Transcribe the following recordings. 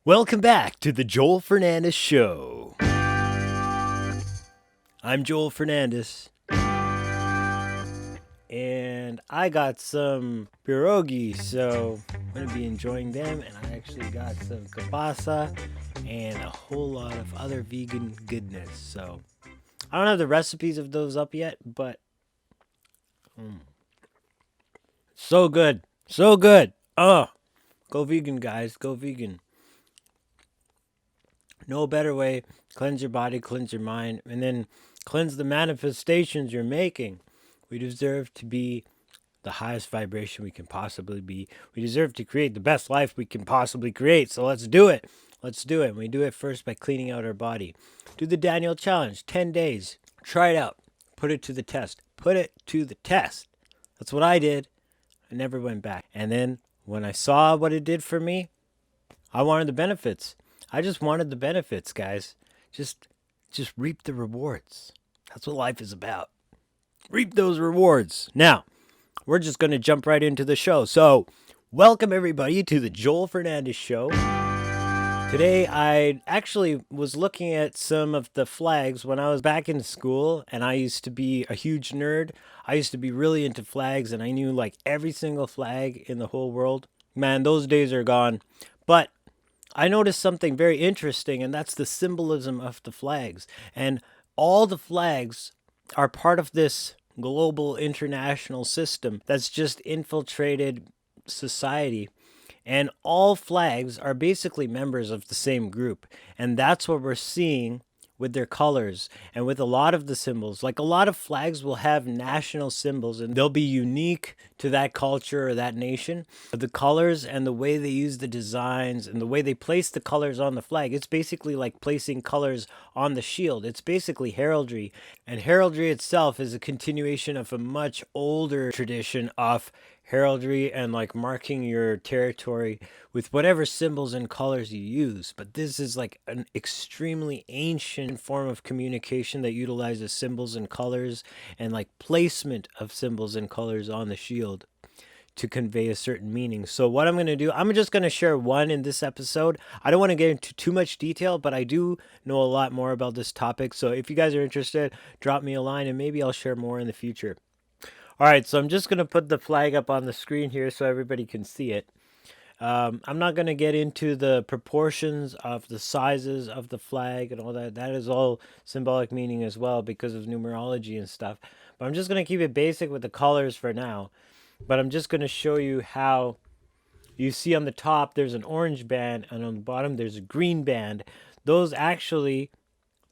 Welcome back to the Joel Fernandez Show. I'm Joel Fernandez. And I got some pierogi, so I'm going to be enjoying them. And I actually got some kielbasa and a whole lot of other vegan goodness. So I don't have the recipes of those up yet, but so good. So good. Oh, go vegan, guys. Go vegan. No better way. Cleanse your body, cleanse your mind, and then cleanse the manifestations you're making. We deserve to be the highest vibration we can possibly be. We deserve to create the best life we can possibly create. So let's do it. Let's do it. And we do it first by cleaning out our body. Do the Daniel challenge, 10 days. Try it out. Put it to the test. Put it to the test. That's what I did. I never went back. And then when I saw what it did for me, I wanted the benefits. I just wanted the benefits, guys. Just reap the rewards. That's what life is about. Reap those rewards. Now, we're just going to jump right into the show. So, welcome everybody to the Joel Fernandez Show. Today, I actually was looking at some of the flags when I was back in school, and I used to be a huge nerd. I used to be really into flags, and I knew like every single flag in the whole world. Man, those days are gone. But I noticed something very interesting, and that's the symbolism of the flags. And all the flags are part of this global international system that's just infiltrated society. And all flags are basically members of the same group. And that's what we're seeing with their colors and with a lot of the symbols. Like a lot of flags will have national symbols and they'll be unique to that culture or that nation. But the colors and the way they use the designs and the way they place the colors on the flag, it's basically like placing colors on the shield. It's basically heraldry. And heraldry itself is a continuation of a much older tradition of heraldry and like marking your territory with whatever symbols and colors you use. But this is like an extremely ancient form of communication that utilizes symbols and colors and like placement of symbols and colors on the shield to convey a certain meaning. So what I'm going to do, I'm just going to share one in this episode. I don't want to get into too much detail, but I do know a lot more about this topic. So if you guys are interested, drop me a line and maybe I'll share more in the future. All right, so I'm just going to put the flag up on the screen here so everybody can see it. I'm not going to get into the proportions of the sizes of the flag and all that. That is all symbolic meaning as well because of numerology and stuff. But I'm just going to keep it basic with the colors for now. But I'm just going to show you how you see on the top there's an orange band and on the bottom there's a green band. Those actually,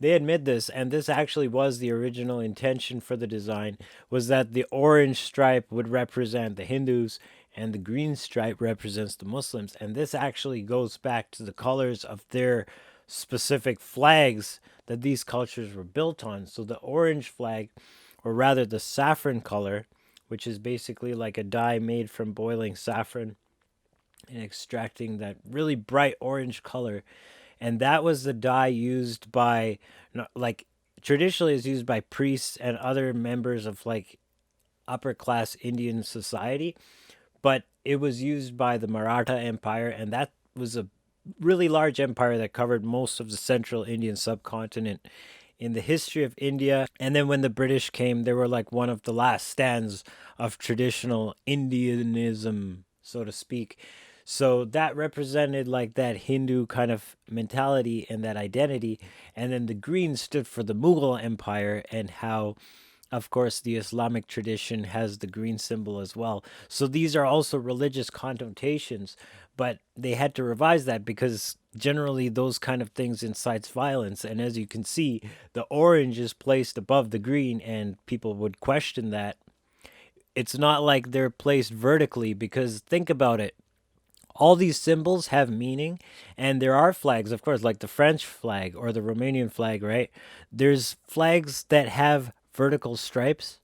they admit this, and this actually was the original intention for the design, was that the orange stripe would represent the Hindus and the green stripe represents the Muslims. And this actually goes back to the colors of their specific flags that these cultures were built on. So the orange flag, or rather the saffron color, which is basically like a dye made from boiling saffron and extracting that really bright orange color. And that was the dye used by, like, traditionally is used by priests and other members of like upper class Indian society, but it was used by the Maratha Empire, and that was a really large empire that covered most of the central Indian subcontinent in the history of India. And then when the British came, they were like one of the last stands of traditional Indianism, so to speak. So that represented like that Hindu kind of mentality and that identity. And then the green stood for the Mughal Empire and how, of course, the Islamic tradition has the green symbol as well. So these are also religious connotations, but they had to revise that because generally those kind of things incites violence. And as you can see, the orange is placed above the green and people would question that. It's not like they're placed vertically because think about it. All these symbols have meaning, and there are flags, of course, like the French flag or the Romanian flag, right? There's flags that have vertical stripes.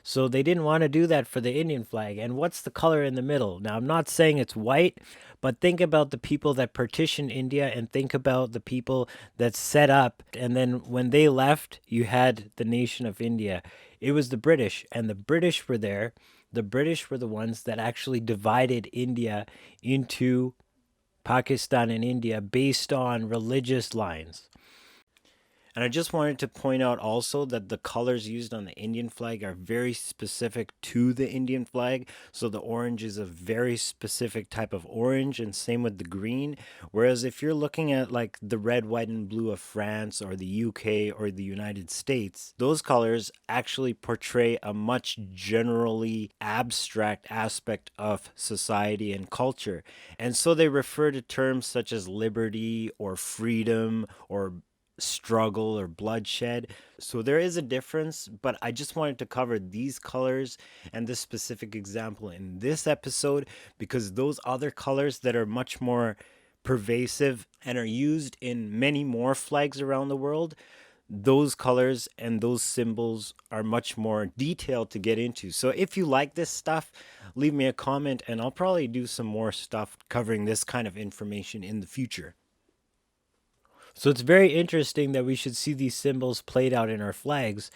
So they didn't want to do that for the Indian flag. And what's the color in the middle? Now, I'm not saying it's white, but think about the people that partitioned India and think about the people that set up. And then when they left, you had the nation of India. It was the British, and the British were there. The British were the ones that actually divided India into Pakistan and India based on religious lines. And I just wanted to point out also that the colors used on the Indian flag are very specific to the Indian flag. So the orange is a very specific type of orange, and same with the green. Whereas if you're looking at like the red, white, and blue of France or the UK or the United States, those colors actually portray a much generally abstract aspect of society and culture. And so they refer to terms such as liberty or freedom or struggle or bloodshed. So there is a difference, but I just wanted to cover these colors and this specific example in this episode because those other colors that are much more pervasive and are used in many more flags around the world, those colors and those symbols are much more detailed to get into. So if you like this stuff, leave me a comment and I'll probably do some more stuff covering this kind of information in the future. So it's very interesting that we should see these symbols played out in our flags.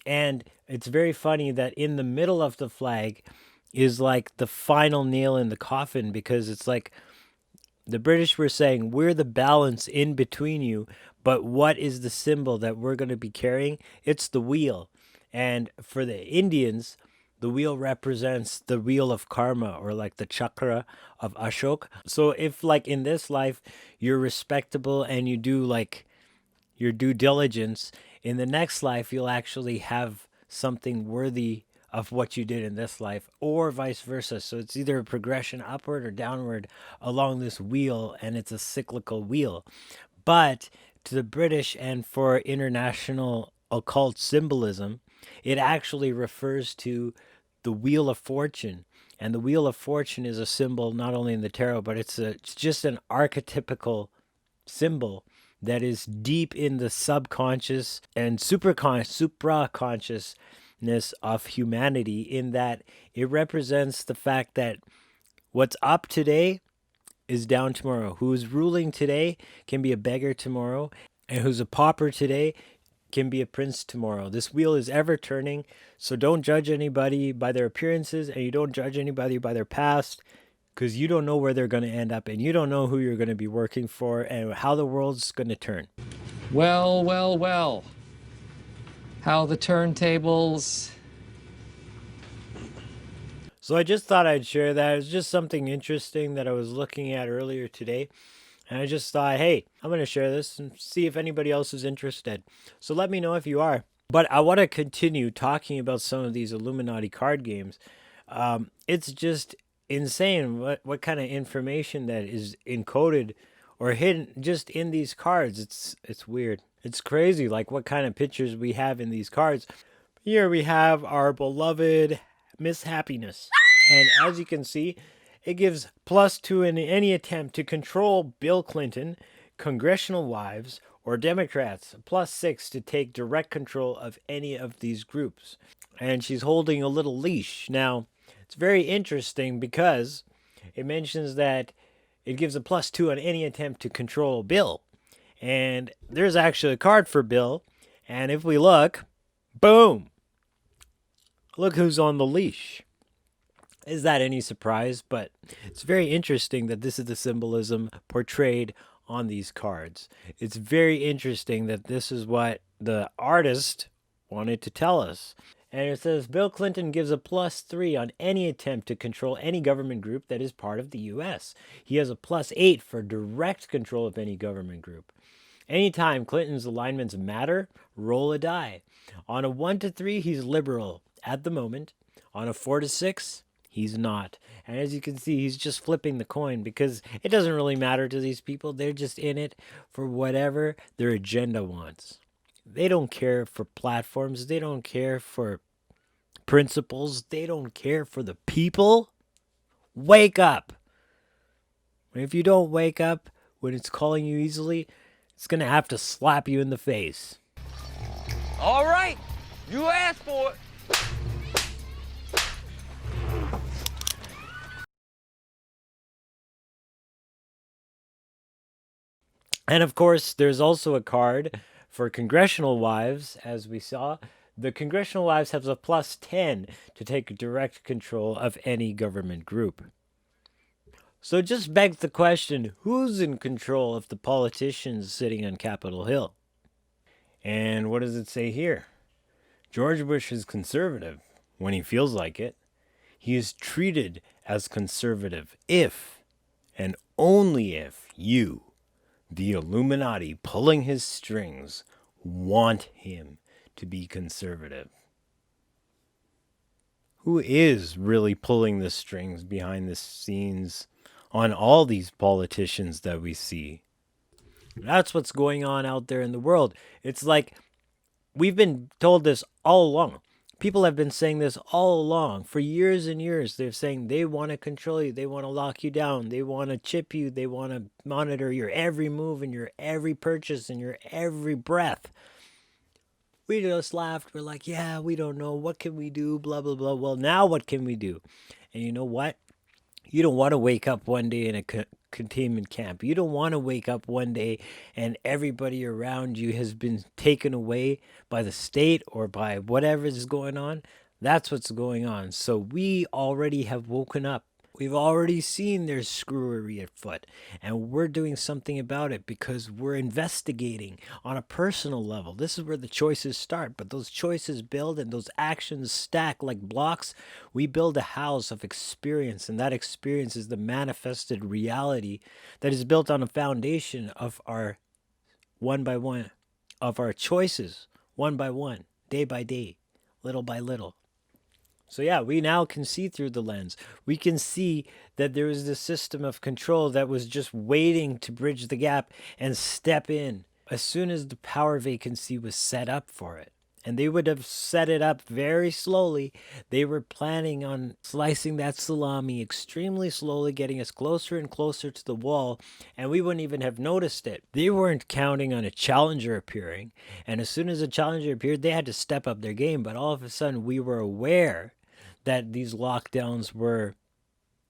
And it's very funny that in the middle of the flag is like the final nail in the coffin, because it's like the British were saying, we're the balance in between you, but what is the symbol that we're going to be carrying? It's the wheel. And for the Indians, the wheel represents the wheel of karma, or like the chakra of Ashok. So if like in this life you're respectable and you do like your due diligence, in the next life you'll actually have something worthy of what you did in this life, or vice versa. So it's either a progression upward or downward along this wheel, and it's a cyclical wheel. But to the British and for international occult symbolism, it actually refers to the Wheel of Fortune. And the Wheel of Fortune is a symbol not only in the tarot, but it's just an archetypical symbol that is deep in the subconscious and supraconsciousness of humanity, in that it represents the fact that what's up today is down tomorrow. Who is ruling today can be a beggar tomorrow, and who's a pauper today can be a prince tomorrow. This wheel is ever turning, so don't judge anybody by their appearances, and you don't judge anybody by their past, because you don't know where they're going to end up, and you don't know who you're going to be working for and how the world's going to turn. Well, well, well. How the turntables. So I just thought I'd share that. It's just something interesting that I was looking at earlier today. And I just thought, hey, I'm going to share this and see if anybody else is interested. So let me know if you are. But I want to continue talking about some of these Illuminati card games. It's just insane what kind of information that is encoded or hidden just in these cards. It's weird. It's crazy, like what kind of pictures we have in these cards. Here we have our beloved Miss Happiness. And as you can see, it gives +2 in any attempt to control Bill Clinton, Congressional Wives, or Democrats, +6 to take direct control of any of these groups. And she's holding a little leash. Now, it's very interesting because it mentions that it gives a +2 on any attempt to control Bill. And there's actually a card for Bill. And if we look, boom! Look who's on the leash. Is that any surprise? But it's very interesting that this is the symbolism portrayed on these cards. It's very interesting that this is what the artist wanted to tell us. And it says, Bill Clinton gives a +3 on any attempt to control any government group that is part of the U.S. He has a +8 for direct control of any government group. Anytime Clinton's alignments matter, roll a die. On a 1 to 3, he's liberal at the moment. On a 4 to 6, he's not. And as you can see, he's just flipping the coin because it doesn't really matter to these people. They're just in it for whatever their agenda wants. They don't care for platforms. They don't care for principles. They don't care for the people. Wake up. If you don't wake up when it's calling you easily, it's going to have to slap you in the face. All right, you asked for it. And of course, there's also a card for Congressional Wives, as we saw. The Congressional Wives has a +10 to take direct control of any government group. So it just begs the question, who's in control of the politicians sitting on Capitol Hill? And what does it say here? George Bush is conservative when he feels like it. He is treated as conservative if and only if you, the Illuminati pulling his strings, want him to be conservative. Who is really pulling the strings behind the scenes on all these politicians that we see? That's what's going on out there in the world. It's like we've been told this all along. People have been saying this all along for years and years. They're saying they want to control you. They want to lock you down. They want to chip you. They want to monitor your every move and your every purchase and your every breath. We just laughed. We're like, yeah, we don't know. What can we do? Blah, blah, blah. Well, now what can we do? And you know what? You don't want to wake up one day in a containment camp. You don't want to wake up one day and everybody around you has been taken away by the state or by whatever is going on. That's what's going on. So we already have woken up. We've already seen there's screwery afoot, and we're doing something about it because we're investigating on a personal level. This is where the choices start, but those choices build and those actions stack like blocks. We build a house of experience, and that experience is the manifested reality that is built on a foundation of our one by one, of our choices, one by one, day by day, little by little. So yeah, we now can see through the lens. We can see that there was this system of control that was just waiting to bridge the gap and step in as soon as the power vacancy was set up for it. And they would have set it up very slowly. They were planning on slicing that salami extremely slowly, getting us closer and closer to the wall, and we wouldn't even have noticed it. They weren't counting on a challenger appearing, and as soon as a challenger appeared, they had to step up their game. But all of a sudden, we were aware that these lockdowns were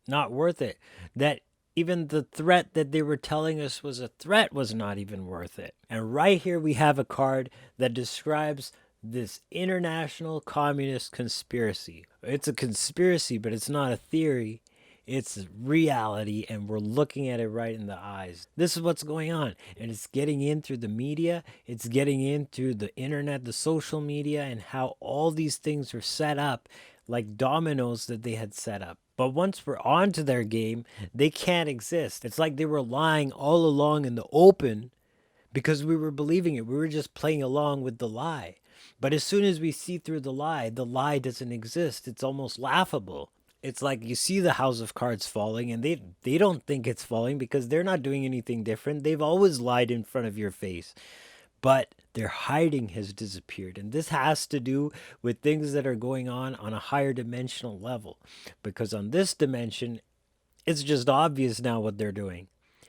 not worth it, that even the threat that they were telling us was a threat was not even worth it. And right here we have a card that describes this international communist conspiracy. It's a conspiracy, but it's not a theory. It's reality, and we're looking at it right in the eyes. This is what's going on, and it's getting in through the media. It's getting in through the internet, the social media, and how all these things are set up like dominoes that they had set up. But once we're onto their game, they can't exist. It's like they were lying all along in the open because we were believing it. We were just playing along with the lie. But as soon as we see through the lie doesn't exist. It's almost laughable. It's like you see the house of cards falling, and they don't think it's falling because they're not doing anything different. They've always lied in front of your face. But their hiding has disappeared. And this has to do with things that are going on a higher dimensional level. Because on this dimension, it's just obvious now what they're doing.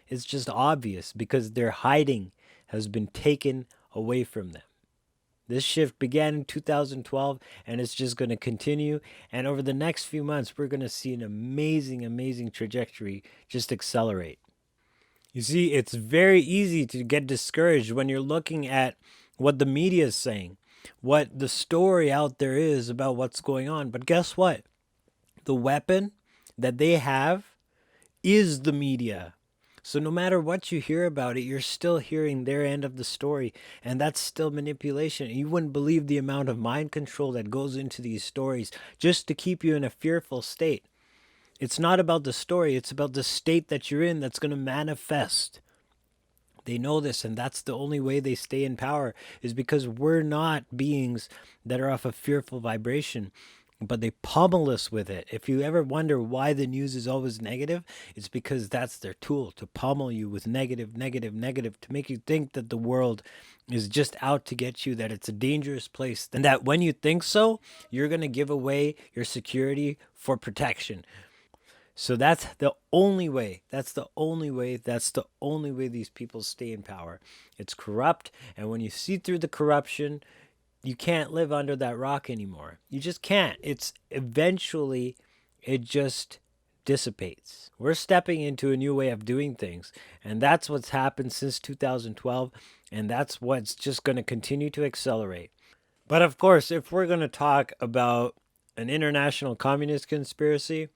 It's just obvious because their hiding has been taken away from them. This shift began in 2012, and it's just going to continue. And over the next few months, we're going to see an amazing, amazing trajectory just accelerate. You see, it's very easy to get discouraged when you're looking at what the media is saying, what the story out there is about what's going on. But guess what? The weapon that they have is the media. So no matter what you hear about it, you're still hearing their end of the story, and that's still manipulation. You wouldn't believe the amount of mind control that goes into these stories just to keep you in a fearful state. It's not about the story, it's about the state that you're in that's going to manifest. They know this, and that's the only way they stay in power, is because we're not beings that are off a fearful vibration, but they pummel us with it. If you ever wonder why the news is always negative, it's because that's their tool, to pummel you with negative, negative, negative, to make you think that the world is just out to get you, that it's a dangerous place, and that when you think so, you're going to give away your security for protection. So that's the only way. That's the only way these people stay in power. It's corrupt, and when you see through the corruption, you can't live under that rock anymore. You just can't. It's eventually, it just dissipates. We're stepping into a new way of doing things, and that's what's happened since 2012, and that's what's just going to continue to accelerate. But of course, if we're going to talk about an international communist conspiracy,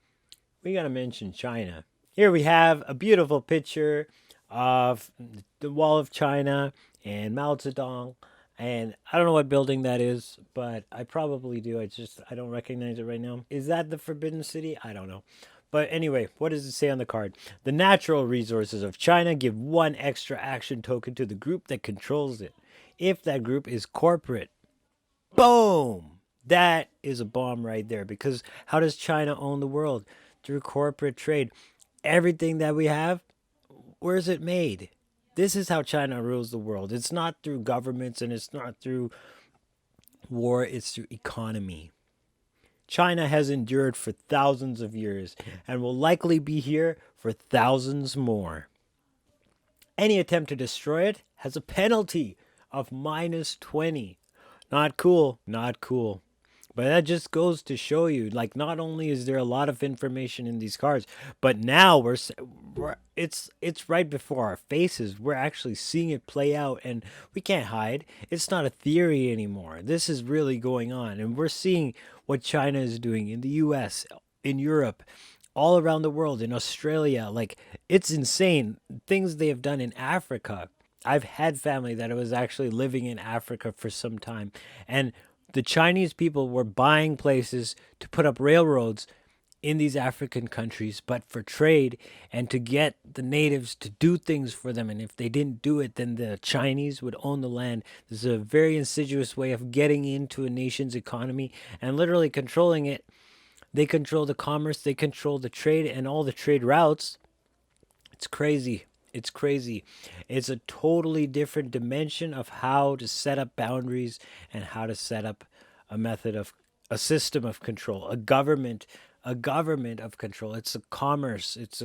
we got to mention China. Here we have a beautiful picture of the Wall of China and Mao Zedong. And I don't know what building that is, but I probably do. I don't recognize it right now. Is that the Forbidden City? I don't know. But anyway, what does it say on the card? The natural resources of China give one extra action token to the group that controls it, if that group is corporate. Boom! That is a bomb right there, because how does China own the world? Through corporate trade. Everything that we have, where's it made? This is how China rules the world. It's not through governments and it's not through war, it's through economy. China has endured for thousands of years and will likely be here for thousands more. Any attempt to destroy it has a penalty of -20. Not cool, not cool. But that just goes to show you, like, not only is there a lot of information in these cards, but now it's right before our faces. We're actually seeing it play out, and we can't hide. It's not a theory anymore. This is really going on, and we're seeing what China is doing in the U.S., in Europe, all around the world, in Australia. Like, it's insane things they have done in Africa. I've had family that was actually living in Africa for some time, and the Chinese people were buying places to put up railroads in these African countries, but for trade and to get the natives to do things for them. And if they didn't do it, then the Chinese would own the land. This is a very insidious way of getting into a nation's economy and literally controlling it. They control the commerce, they control the trade and all the trade routes. It's crazy. It's crazy. It's a totally different dimension of how to set up boundaries and how to set up a system of control, a government of control. It's a commerce. It's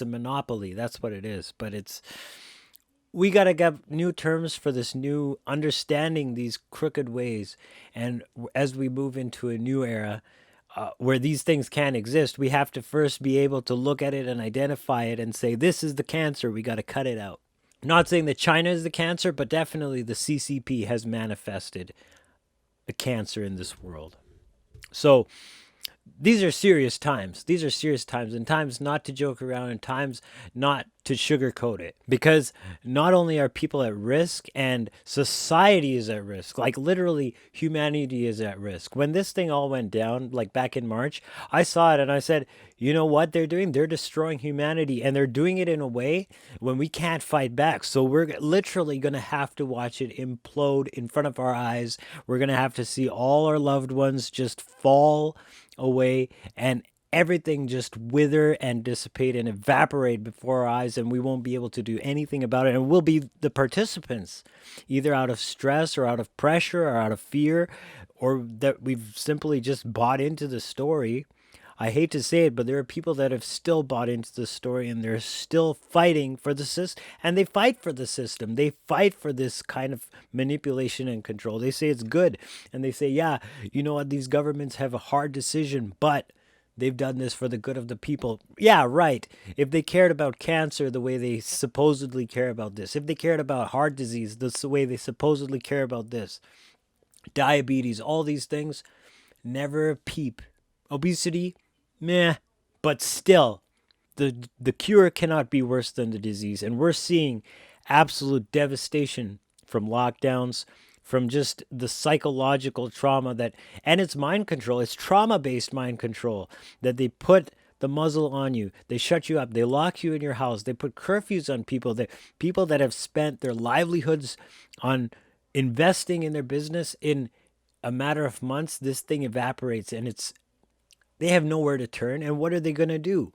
a monopoly. That's what it is. But we got to get new terms for this new understanding these crooked ways. And as we move into a new era, where these things can't exist, we have to first be able to look at it and identify it and say, this is the cancer, we got to cut it out. Not saying that China is the cancer, but definitely the CCP has manifested a cancer in this world. So these are serious times. These are serious times, and times not to joke around, and times not to sugarcoat it. Because not only are people at risk, and society is at risk, like literally humanity is at risk. When this thing all went down, like back in March, I saw it and I said, you know what they're doing? They're destroying humanity, and they're doing it in a way when we can't fight back. So we're literally going to have to watch it implode in front of our eyes. We're going to have to see all our loved ones just fall away and everything just wither and dissipate and evaporate before our eyes, and we won't be able to do anything about it. And we'll be the participants, either out of stress or out of pressure or out of fear, or that we've simply just bought into the story. I hate to say it, but there are people that have still bought into the story, and they're still fighting for the system. And they fight for the system. They fight for this kind of manipulation and control. They say it's good. And they say, yeah, you know what? These governments have a hard decision, but they've done this for the good of the people. Yeah, right. If they cared about cancer the way they supposedly care about this, if they cared about heart disease the way they supposedly care about this, diabetes, all these things, never a peep. Obesity, meh, but still, the cure cannot be worse than the disease. And we're seeing absolute devastation from lockdowns, from just the psychological trauma and it's mind control. It's trauma-based mind control that they put the muzzle on you. They shut you up. They lock you in your house. They put curfews on people. People that have spent their livelihoods on investing in their business, in a matter of months, this thing evaporates, and they have nowhere to turn. And what are they going to do?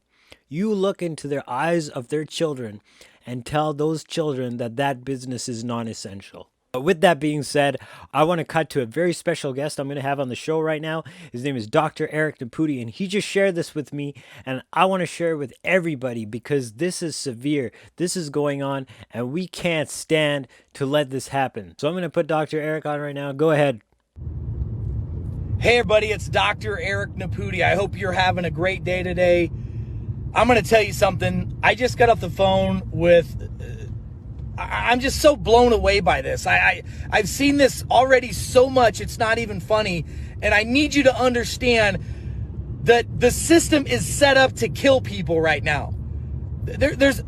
You look into their eyes of their children and tell those children that business is non-essential. But with that being said, I want to cut to a very special guest I'm going to have on the show right now. His name is Dr. Eric Naputi, and he just shared this with me, and I want to share it with everybody because this is severe. This is going on, and we can't stand to let this happen. So I'm going to put Dr. Eric on right now. Go ahead. Hey everybody, it's Dr. Eric Naputi. I hope you're having a great day today. I'm going to tell you something. I just got off the phone with... I'm just so blown away by this. I've seen this already so much, it's not even funny. And I need you to understand that the system is set up to kill people right now.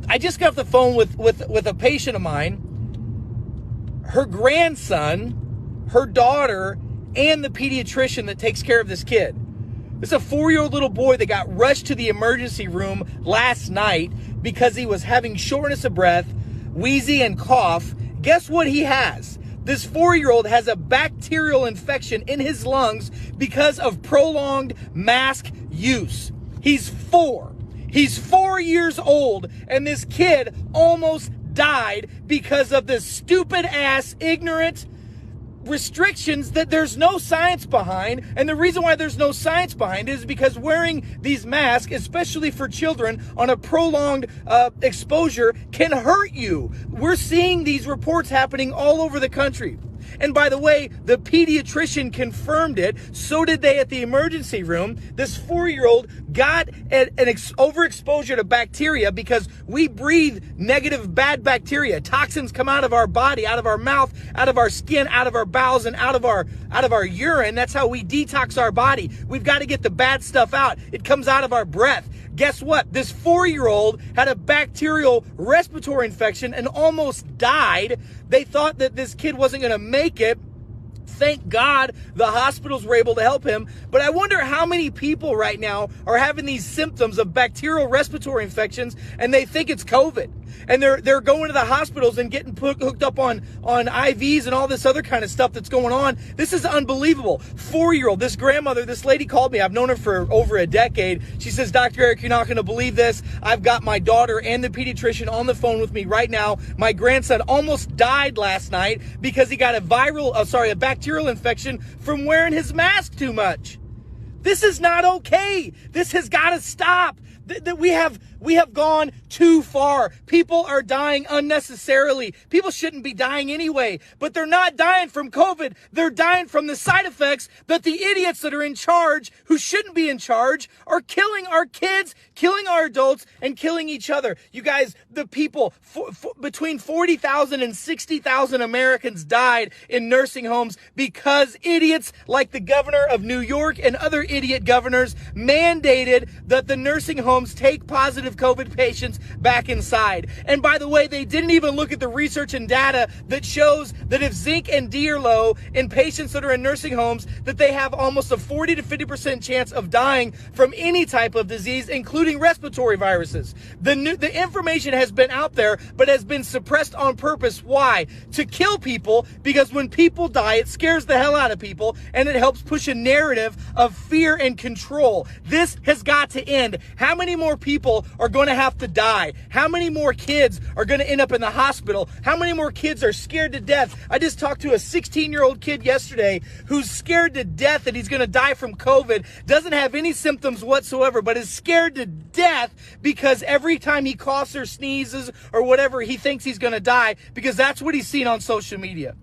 I just got off the phone with a patient of mine. Her grandson, her daughter, and the pediatrician that takes care of this kid. This is a 4-year-old little boy that got rushed to the emergency room last night because he was having shortness of breath, wheezy, and cough. Guess what he has? This 4-year-old has a bacterial infection in his lungs because of prolonged mask use. He's 4. He's 4 years old, and this kid almost died because of this stupid ass, ignorant restrictions that there's no science behind. And the reason why there's no science behind it is because wearing these masks, especially for children on a prolonged exposure, can hurt you. We're seeing these reports happening all over the country. And by the way, the pediatrician confirmed it. So did they at the emergency room. This 4-year-old got an overexposure to bacteria because we breathe negative, bad bacteria. Toxins come out of our body, out of our mouth, out of our skin, out of our bowels, and out of our urine. That's how we detox our body. We've got to get the bad stuff out. It comes out of our breath. Guess what? This 4-year-old had a bacterial respiratory infection and almost died. They thought that this kid wasn't going to make it. Thank God the hospitals were able to help him. But I wonder how many people right now are having these symptoms of bacterial respiratory infections and they think it's COVID. And they're going to the hospitals and getting hooked up on IVs and all this other kind of stuff that's going on. This is unbelievable. 4-year-old, this grandmother, this lady called me. I've known her for over a decade. She says, Dr. Eric, you're not going to believe this. I've got my daughter and the pediatrician on the phone with me right now. My grandson almost died last night because he got a bacterial infection from wearing his mask too much. This is not okay. This has got to stop. We have gone too far. People are dying unnecessarily. People shouldn't be dying anyway, but they're not dying from COVID. They're dying from the side effects that the idiots that are in charge, who shouldn't be in charge, are killing our kids, killing our adults, and killing each other. You guys, the people, between 40,000 and 60,000 Americans died in nursing homes because idiots like the governor of New York and other idiot governors mandated that the nursing homes take positive COVID patients back inside. And by the way, they didn't even look at the research and data that shows that if zinc and D are low in patients that are in nursing homes, that they have almost a 40 to 50% chance of dying from any type of disease, including respiratory viruses. The information has been out there, but has been suppressed on purpose. Why? To kill people, because when people die, it scares the hell out of people, and it helps push a narrative of fear and control. This has got to end. How many more people are going to have to die? How many more kids are going to end up in the hospital? How many more kids are scared to death? I just talked to a 16-year-old kid yesterday who's scared to death that he's going to die from COVID, doesn't have any symptoms whatsoever, but is scared to death because every time he coughs or sneezes or whatever, he thinks he's going to die because that's what he's seen on social media.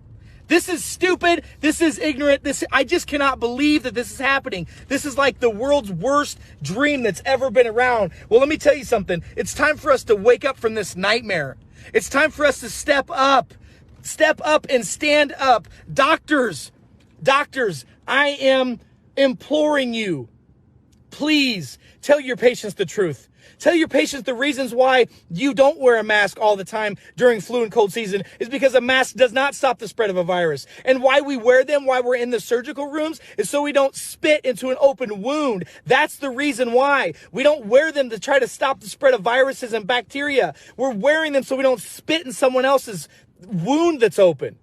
This is stupid. This is ignorant. I just cannot believe that this is happening. This is like the world's worst dream that's ever been around. Well, let me tell you something. It's time for us to wake up from this nightmare. It's time for us to step up and stand up. Doctors, I am imploring you. Please tell your patients the truth. Tell your patients the reasons why you don't wear a mask all the time during flu and cold season is because a mask does not stop the spread of a virus. And why we wear them, why we're in the surgical rooms, is so we don't spit into an open wound. That's the reason why. We don't wear them to try to stop the spread of viruses and bacteria. We're wearing them so we don't spit in someone else's wound that's open.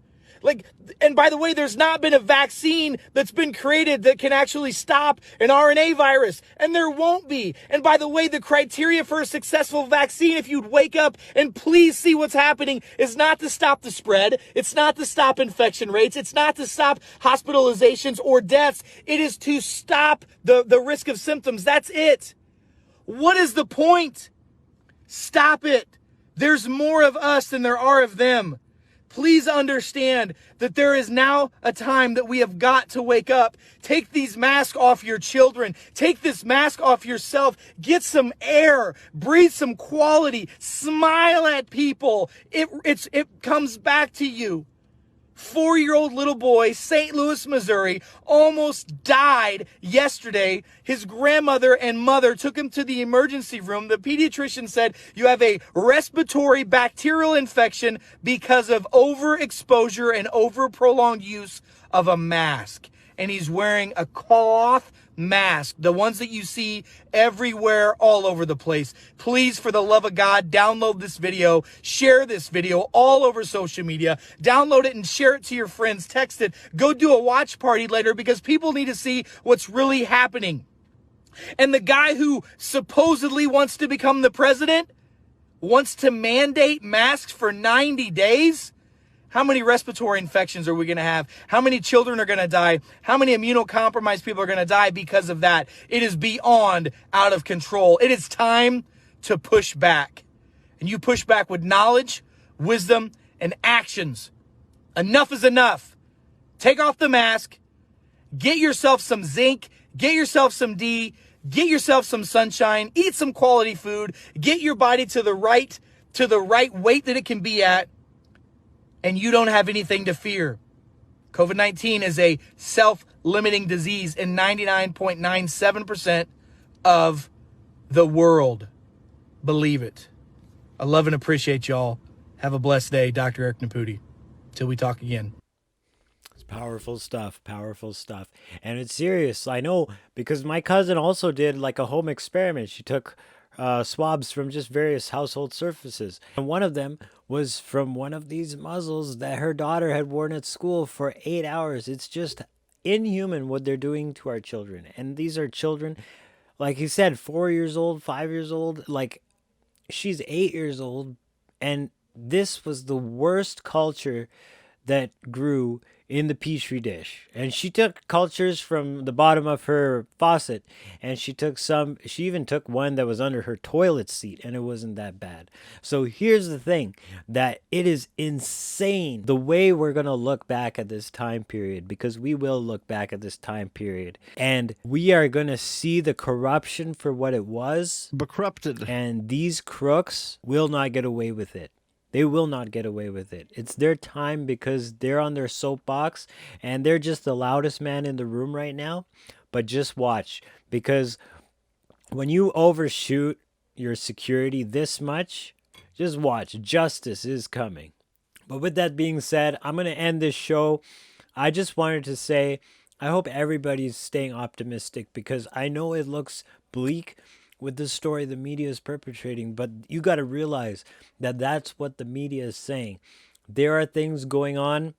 And by the way, there's not been a vaccine that's been created that can actually stop an RNA virus, and there won't be. And by the way, the criteria for a successful vaccine, if you'd wake up and please see what's happening, is not to stop the spread. It's not to stop infection rates. It's not to stop hospitalizations or deaths. It is to stop the risk of symptoms. That's it. What is the point? Stop it. There's more of us than there are of them. Please understand that there is now a time that we have got to wake up. Take these masks off your children. Take this mask off yourself. Get some air. Breathe some quality. Smile at people. It comes back to you. 4-year-old little boy, St. Louis, Missouri, almost died yesterday. His grandmother and mother took him to the emergency room. The pediatrician said, you have a respiratory bacterial infection because of overexposure and over prolonged use of a mask. And he's wearing a cloth mask, the ones that you see everywhere, all over the place. Please, for the love of God, download this video, share this video all over social media, download it and share it to your friends, text it, go do a watch party later, because people need to see what's really happening. And the guy who supposedly wants to become the president wants to mandate masks for 90 days. How many respiratory infections are we going to have? How many children are going to die? How many immunocompromised people are going to die because of that? It is beyond out of control. It is time to push back. And you push back with knowledge, wisdom, and actions. Enough is enough. Take off the mask. Get yourself some zinc. Get yourself some D. Get yourself some sunshine. Eat some quality food. Get your body to the right weight that it can be at. And you don't have anything to fear. COVID-19 is a self-limiting disease in 99.97% of the world. Believe it. I love and appreciate y'all. Have a blessed day. Dr. Eric Naputi. Till we talk again. It's powerful stuff, powerful stuff. And it's serious. I know, because my cousin also did like a home experiment. She took swabs from just various household surfaces. And one of them was from one of these muzzles that her daughter had worn at school for 8 hours. It's just inhuman what they're doing to our children. And these are children, like he said, 4 years old, 5 years old. Like, she's 8 years old. And this was the worst culture that grew in the petri dish. And she took cultures from the bottom of her faucet, and she even took one that was under her toilet seat, and it wasn't that bad. So here's the thing, that it is insane the way we're going to look back at this time period, because we will look back at this time period, and we are going to see the corruption for what it was. But corrupted. And these crooks will not get away with it. They will not get away with it. It's their time, because they're on their soapbox and they're just the loudest man in the room right now. But just watch, because when you overshoot your security this much, just watch. Justice is coming. But with that being said, I'm going to end this show. I just wanted to say, I hope everybody's staying optimistic, because I know it looks bleak with the story the media is perpetrating, but you got to realize that that's what the media is saying. There are things going on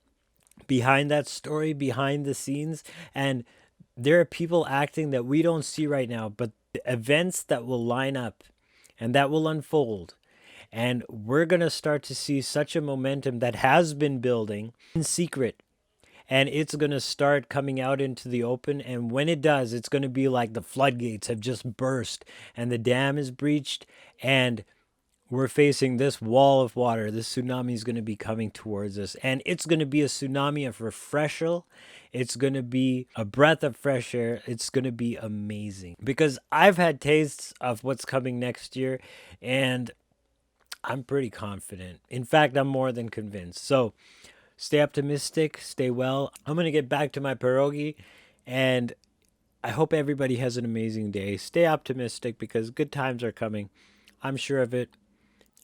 behind that story, behind the scenes, and there are people acting that we don't see right now, but the events that will line up and that will unfold. And we're going to start to see such a momentum that has been building in secret. And it's going to start coming out into the open. And when it does, it's going to be like the floodgates have just burst and the dam is breached. And we're facing this wall of water. This tsunami is going to be coming towards us. And it's going to be a tsunami of refreshal. It's going to be a breath of fresh air. It's going to be amazing. Because I've had tastes of what's coming next year. And I'm pretty confident. In fact, I'm more than convinced. So stay optimistic, stay well. I'm going to get back to my pierogi, and I hope everybody has an amazing day. Stay optimistic, because good times are coming. I'm sure of it.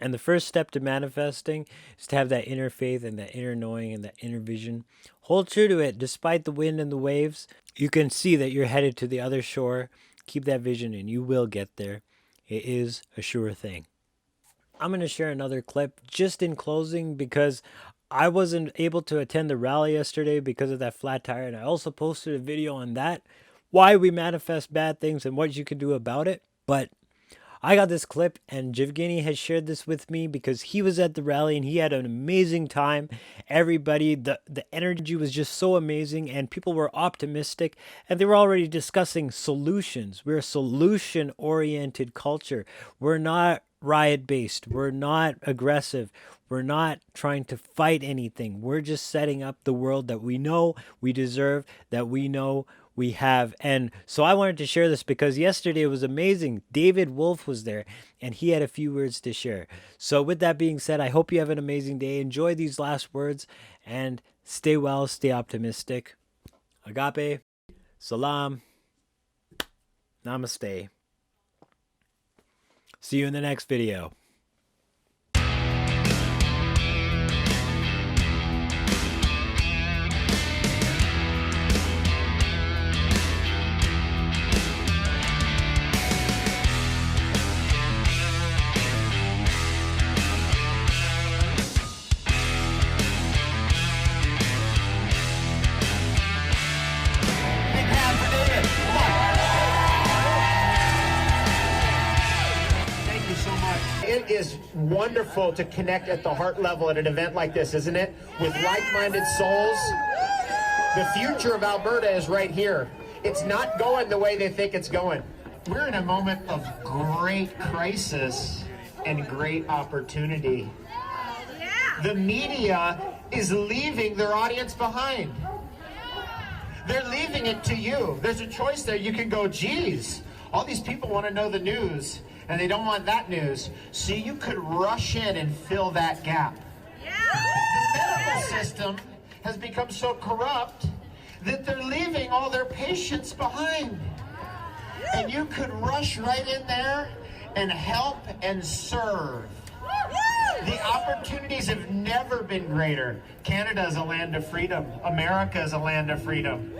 And the first step to manifesting is to have that inner faith and that inner knowing and that inner vision. Hold true to it despite the wind and the waves. You can see that you're headed to the other shore. Keep that vision and you will get there. It is a sure thing. I'm going to share another clip just in closing, because I wasn't able to attend the rally yesterday because of that flat tire. And I also posted a video on that, why we manifest bad things and what you can do about it. But I got this clip, and Jevgeny had shared this with me because he was at the rally and he had an amazing time. Everybody, the energy was just so amazing, and people were optimistic, and they were already discussing solutions. We're a solution-oriented culture. We're not riot-based. We're not aggressive. We're not trying to fight anything. We're just setting up the world that we know we deserve, that we know we have. And so I wanted to share this because yesterday it was amazing. David Wolf was there and he had a few words to share. So with that being said, I hope you have an amazing day. Enjoy these last words and stay well, stay optimistic. Agape, salaam, namaste. See you in the next video. It is wonderful to connect at the heart level at an event like this, isn't it? With like-minded souls. The future of Alberta is right here. It's not going the way they think it's going. We're in a moment of great crisis and great opportunity. The media is leaving their audience behind. They're leaving it to you. There's a choice there. You can go, geez, all these people want to know the news. And they don't want that news. So you could rush in and fill that gap. The medical system has become so corrupt that they're leaving all their patients behind. And you could rush right in there and help and serve. The opportunities have never been greater. Canada is a land of freedom. America is a land of freedom.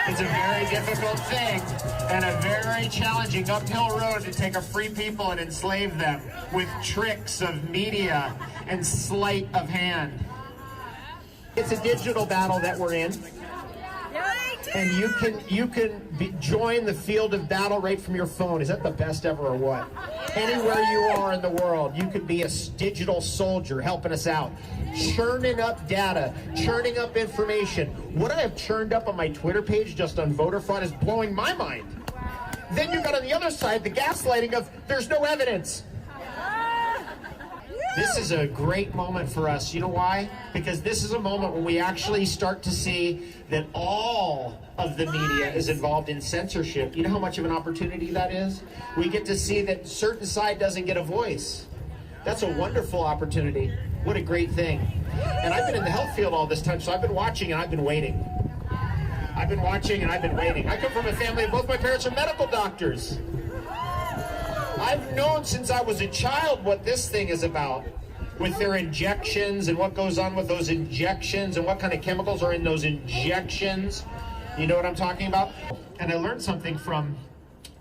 It's a very difficult thing and a very challenging uphill road to take a free people and enslave them with tricks of media and sleight of hand. It's a digital battle that we're in. And you can join the field of battle right from your phone. Is that the best ever or what? Anywhere you are in the world, you could be a digital soldier helping us out. Churning up data, churning up information. What I have churned up on my Twitter page just on voter fraud is blowing my mind. Then you got on the other side the gaslighting of there's no evidence. This is a great moment for us. You know why? Because this is a moment when we actually start to see that all of the media is involved in censorship. You know how much of an opportunity that is? We get to see that certain side doesn't get a voice. That's a wonderful opportunity. What a great thing. And I've been in the health field all this time, so I've been watching and I've been waiting. I've been watching and I've been waiting. I come from a family, both my parents are medical doctors. I've known since I was a child what this thing is about, with their injections and what goes on with those injections and what kind of chemicals are in those injections. You know what I'm talking about? And I learned something from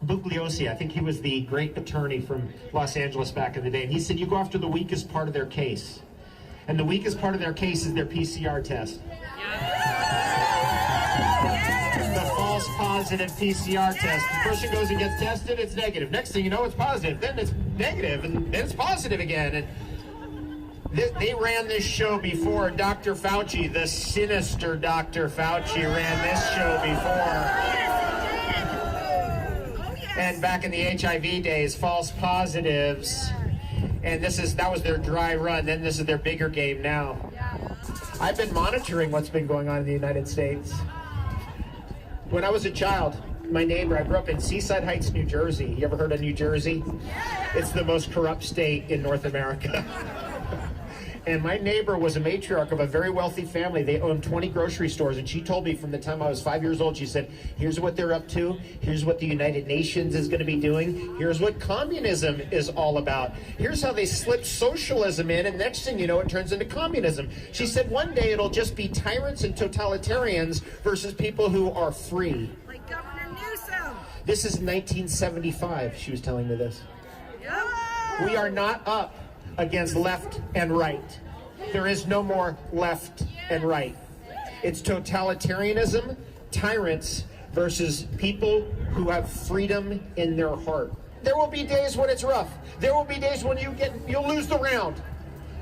Bugliosi. I think he was the great attorney from Los Angeles back in the day. And he said, you go after the weakest part of their case. And the weakest part of their case is their PCR test. The false positive PCR test. The person goes and gets tested, it's negative. Next thing you know, it's positive. Then it's negative, and then it's positive again. And they ran this show before. Dr. Fauci, the sinister Dr. Fauci, ran this show before. And back in the HIV days, false positives. And that was their dry run. Then this is their bigger game now. I've been monitoring what's been going on in the United States. When I was a child, my neighbor, I grew up in Seaside Heights, New Jersey. You ever heard of New Jersey? It's the most corrupt state in North America. And my neighbor was a matriarch of a very wealthy family. They owned 20 grocery stores. And she told me from the time I was 5 years old, she said, here's what they're up to. Here's what the United Nations is going to be doing. Here's what communism is all about. Here's how they slip socialism in. And next thing you know, it turns into communism. She said one day it'll just be tyrants and totalitarians versus people who are free. Like Governor Newsom. This is 1975. She was telling me this. Yep. We are not up against left and right. There is no more left and right. It's totalitarianism, tyrants, versus people who have freedom in their heart. There will be days when it's rough. There will be days when you'll lose the round.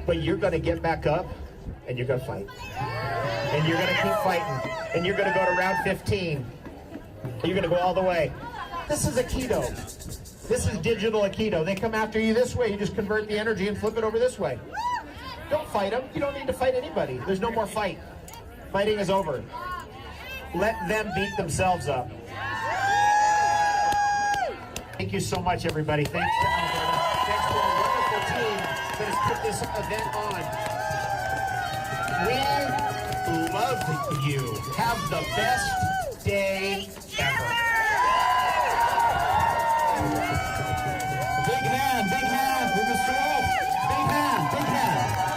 But you're going to get back up and you're going to fight. And you're going to keep fighting. And you're going to go to round 15. You're going to go all the way. This is Aikido. This is digital Aikido. They come after you this way. You just convert the energy and flip it over this way. Don't fight them. You don't need to fight anybody. There's no more fight. Fighting is over. Let them beat themselves up. Thank you so much, everybody. Thanks to Alberta. Thanks to our wonderful team that has put this event on. We love you. Have the best day ever. Big hand for Mr. Wolf. Big hand.